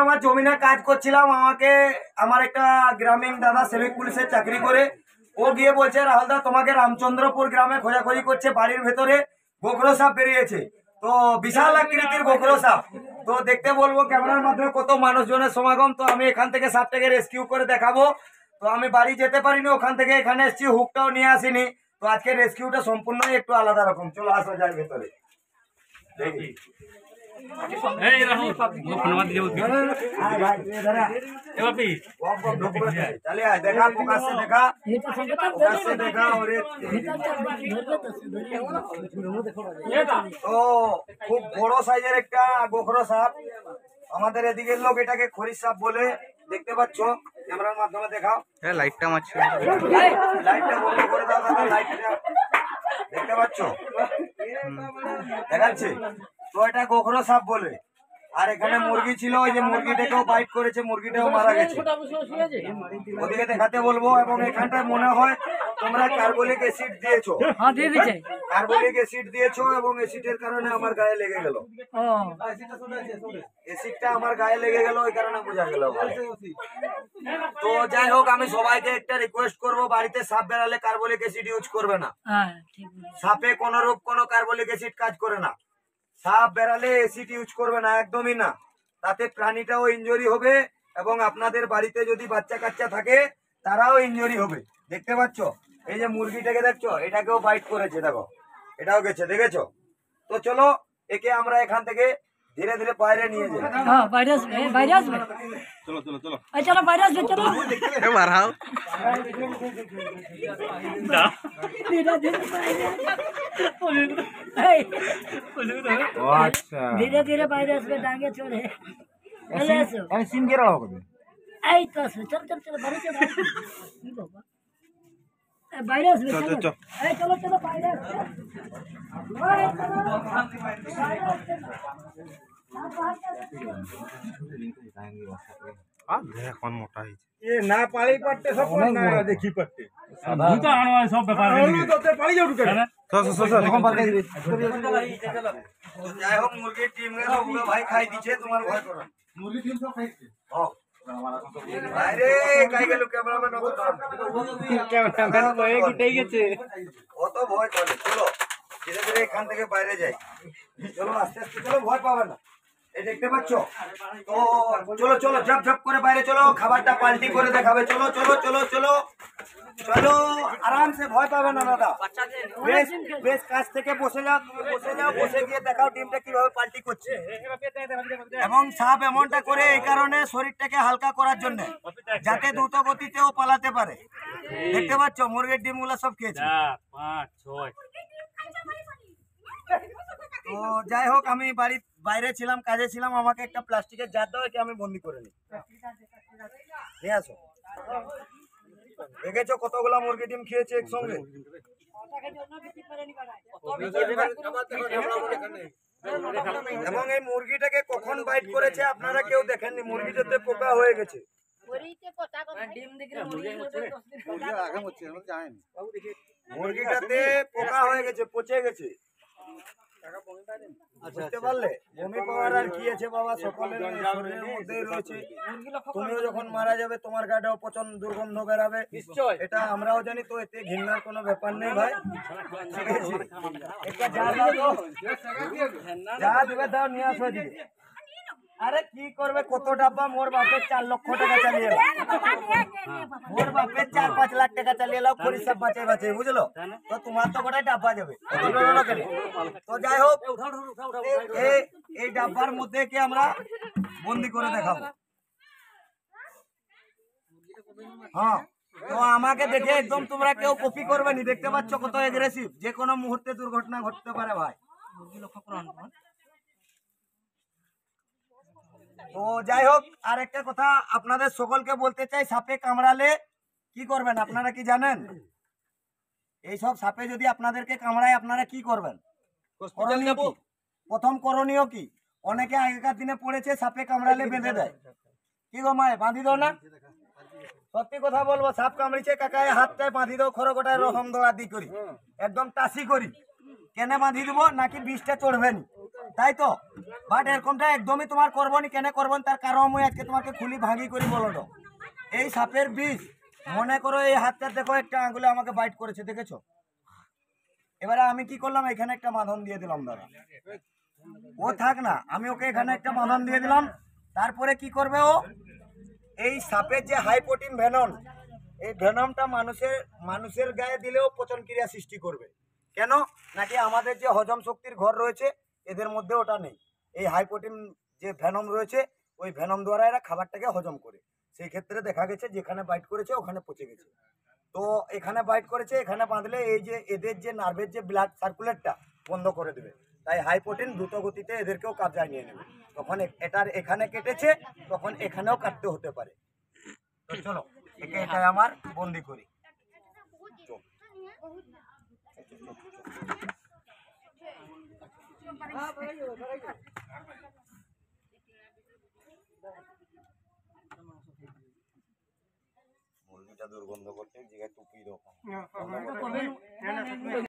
আমার জমিনে কাজ করছিলাম, আমাকে আমার একটা গ্রামীণ দাদা সিভিক পুলিশের চাকরি করে, ও গিয়ে বলছে রাহুল দা তোমাকে রামচন্দ্রপুর গ্রামে খোঁজাখুঁজি করছে, বাড়ির ভেতরে গোখরো সাপ বেরিয়েছে। তো বিশাল আকৃতির গোখরো সাপ। তো দেখতে বলবো ক্যামেরার মাধ্যমে কত মানুষজনের সমাগম। তো আমি এখান থেকে সাপটাকে রেস্কিউ করে দেখাবো। তো আমি বাড়ি যেতে পারিনি, ওখান থেকে এখানে এসেছি, হুকটাও নিয়ে আসিনি। তো আজকে রেস্কিউটা সম্পূর্ণই একটু আলাদা রকম। চলো আসা যায় ভেতরে দেখি। খুব বড় সাইজের একটা গোখরো সাপ। আমাদের এদিকের লোক এটাকে খরিশ সাপ বলে। দেখতে পাচ্ছ, ক্যামেরার মাধ্যমে দেখাও। লাইটটা মারছে, লাইটটা বন্ধ করে দাও দাদা, লাইটটা দেখতে পাচ্ছ, দেখাচ্ছে তো। এটা গোখরো সাপ বলে। আর এখানে মুরগি ছিল, ওই যে মুরগিটাকেও বাইট করেছে, মুরগিটাও মারা গেছে। ওদিকে দেখাতে বলবো। এবং এখানটায় মনে হয় তোমরা কার্বলিক অ্যাসিড দিয়েছো। কার্বলিক অ্যাসিড দিয়েছো এবং অ্যাসিডের কারণে আমার গায়ে লেগে গেল। অ্যাসিডটা আমার গায়ে লেগে গেল, ওই কারণে বোঝা গেল। তো যাই হোক, আমি সবাইকে একটা রিকোয়েস্ট করব, বাড়িতে সাপ বেড়ালে কার্বলিক অ্যাসিড ইউজ করবে না। সাপে কোনো রূপ কোনো কার্বলিক অ্যাসিড কাজ করে না। সাপ বেড়ালে অ্যাসিড ইউজ করবে না, একদমই না। তাতে প্রাণীটাও ইনজুরি হবে এবং আপনাদের বাড়িতে যদি বাচ্চা কাচ্চা থাকে তারাও ইনজুরি হবে। দেখতে পাচ্ছ, এই যে মুরগিটাকে দেখছো, এটাকেও বাইট করেছে, দেখো এটাও গেছে, দেখেছো? তো চলো, একে আমরা এখান থেকে ধীরে ধীরে বাইরে নিয়ে যাই। চলো চলো চলো চলো বাইরে আসবে, চলো বাড়াও। ধীরে ধীরে বাইরে আসবে, ডাঙ্গে চলে সিম কেরা হবে। এই তো আসবে, চল চল চলো বাইরে চলো। কি বাবা, বাইরে আসবে, চলো এই চলো চলো বাইরে আসবে। এখন মোটা হয়েছে এ না পালি পারতে সব না দেখি পারতে তুই তো আনো সব ব্যাপার তো পালি যাও ঢুকে এখন পাল্টে দিবি। যাই হোক, মুরগির টিম এর সব ভাই খাই দিছে, তোমার ভয় করো। মুরগি টিম সব খাইছে। আরে কাই গেল ক্যামেরাম্যান, ক্যামেরাম্যান লয়ে গিটেই গেছে। কত ভয় করে। চলো ধীরে ধীরে এখান থেকে বাইরে যাই। চলো আস্তে আস্তে, চলো, ভয় পাবে না। এই দেখতে পাচ্ছ তো, চলো চলো ঝপ ঝপ করে বাইরে চলো। খাবারটা পাল্টি করে দেখাবে। চলো চলো চলো চলো চলো, আরামসে, ভয় পাবে না দাদা। বেশ বেশ কাছ থেকে বসে যাও, বসে যাও, বসে গিয়ে দেখাও টিমটা কিভাবে পাল্টি করছে। এবং সাপ এমনটা করে এই কারণে শরীরটাকে হালকা করার জন্য, যাতে দ্রুত গতিতেও পালাতে পারে। দেখতে পাচ্ছ মুরগির ডিমগুলো সব খেয়েছে। তো যাই হোক, আমি বাড়ির বাইরে ছিলাম, কাজে ছিলাম, আমাকে একটা প্লাস্টিকের জার দাও, একে আমি বন্দি করে নিই। নিয়ে আসো। দেখেছো কতগুলা মুরগি ডিম খেয়েছে একসঙ্গে। এবং এই মুরগিটাকে কখন বাইট করেছে আপনারা কেউ দেখেননি, মুরগিটাতে পোকা হয়ে গেছে। মুরগিটাতে পোকা হয়ে গেছে, পচে গেছে। বুঝতে পারলে, বমি পাওয়ার আর কি আছে বাবা, সকলের শরীরের মধ্যেই রয়েছে। তুমিও যখন মারা যাবে তোমার গায়েও পচন দুর্গন্ধ বেরাবে, এটা আমরাও জানি। তো এতে ঘৃণার কোনো ব্যাপার নেই ভাই, ঠিক আছে? একটা যা দাও তো, যা দেবে দাও, নিয়ে আসো এদিকে। আরে কি করবে, কত ডাব্বা, মোর বাপের 4 লক্ষ টাকা চালিয়ে এলো, মোর বাপের 4-5 লাখ টাকা চালিয়ে এলো খরিদ সাপ বাঁচাই বাঁচাই, বুঝলো? তো তোমার তো গোটাই ডাব্বা যাবে। তো যাই হোক, এই ডাব্বার মধ্যে কি আমরা বন্দি করে দেখাবো। হ্যাঁ, তো আমাকে দেখে একদম তোমরা কেউ কপি করবে নি। দেখতে পাচ্ছ কত এগ্রেসিভ, যে কোনো মুহূর্তে দুর্ঘটনা ঘটতে পারে ভাই। তো যাই হোক, আর একটা কথা আপনাদের সকলকে বলতে চাই, সাপে কামড়ালে কি করবেন আপনারা কি জানেন? এইসব সাপে যদি আপনাদেরকে কামড়ায় আপনারা কি করবেন? প্রথম করণীয় কি? অনেকে আগেকার দিনে পড়েছে সাপে কামড়ালে বেঁধে দেয়। কি গো মায়ে, বাঁধি দাও না? সত্যি কথা বলবো, সাপ কামড়িছে কাকায় হাতটায় বাঁধি দাও, খড়গোটায় রকম দৌড়াদি করি, একদম টাসি করি, কেনে বাঁধি দেবো নাকি বিষটা চড়বেন, তাই তো? বাট এরকমটা একদমই তোমার করবো নি। কেনে করবো তার কারণ আমি আজকে তোমাকে খুলি ভাঙি করি বলো তো। এই সাপের বিষ, মনে করো এই হাতটা দেখো, একটা আঙ্গুলে আমাকে বাইট করেছে, দেখেছো? এবারে আমি কি করলাম, এখানে একটা বাঁধন দিয়ে দিলাম দাদা, ও থাক না, আমি ওকে এখানে একটা বাঁধন দিয়ে দিলাম। তারপরে কি করবে ও, এই সাপের যে হাই প্রোটিন ভেনম, এই ভেনমটা মানুষের গায়ে দিলেও পচন ক্রিয়া সৃষ্টি করবে। কেন? নাকি আমাদের যে হজম শক্তির ঘর রয়েছে এদের মধ্যে ওটা নেই। এই হাই প্রোটিন যে ভেনম রয়েছে ওই ভেনম দ্বারা এরা খাবারটাকে হজম করে। সেই ক্ষেত্রে দেখা গেছে যেখানে বাইট করেছে ওখানে পচে গেছে। তো এখানে বাইট করেছে, এখানে বাঁধলে এই যে এদের যে নার্ভের যে ব্লাড সার্কুলেটটা বন্ধ করে দেবে। তাই হাই প্রোটিন দ্রুত গতিতে এদেরকেও কাবজায় নিয়ে নেবে। তখন এটার এখানে কেটেছে, তখন এখানেও কাটতে হতে পারে। তো চলো একে এটাই আমার বন্দি করি। মুরগিটা দুর্গন্ধ করছে, জায়গায় টুপি রকম।